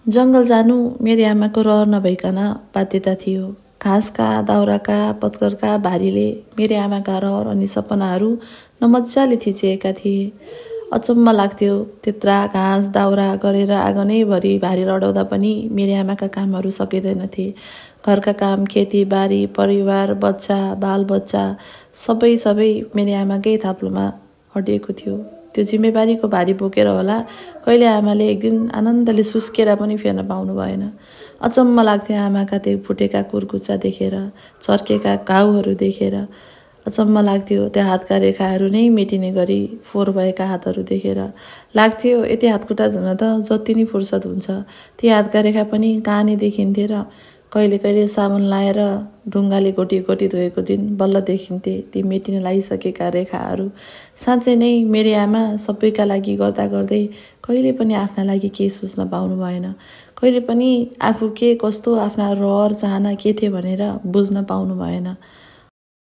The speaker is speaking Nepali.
जङ्गल जानु मेरी आमाको रहर नभइकन बाध्यता थियो। घाँसका, दाउराका, पत्करका भारीले मेरी आमाका रहर अनि सपनाहरू नमजाले थिचिएका थिए। अचम्म लाग्थ्यो, त्यत्रा घाँस दाउरा गरेर आँगनैभरि भारी लडाउँदा पनि मेरी आमाका कामहरू सकिँदैनथे। घरका काम, खेती बारी, परिवार, बच्चा, बालबच्चा सबै मेरी आमाकै थाप्लोमा अडिएको थियो। त्यो जिम्मेवारीको भारी बोकेर होला कहिले आमाले एक दिन आनन्दले सुस्केर पनि फेर्न पाउनु भएन। अचम्म लाग्थ्यो आमाका त्यो फुटेका कुर्कुच्चा देखेर, चर्केका घाउहरू देखेर। अचम्म लाग्थ्यो त्यो हातका रेखाहरू नै मेटिने गरी फोहोर भएका हातहरू देखेर। लाग्थ्यो यति हातखुट्टा धुन त जति नै फुर्सद हुन्छ ती हातका रेखा पनि कहाँ नै देखिन्थे र। कहिले कहिले साबुन लाएर ढुङ्गाले गोटी धोएको दिन बल्ल देखिन्थे ती मेटिन लागिसकेका रेखाहरू। साँच्चै नै मेरी आमा सबैका लागि गर्दा गर्दै कहिले पनि आफ्ना लागि केही सोच्न पाउनु भएन। कहिले पनि आफू के कस्तो आफ्ना रहर चाहना के थिए भनेर बुझ्न पाउनु भएन।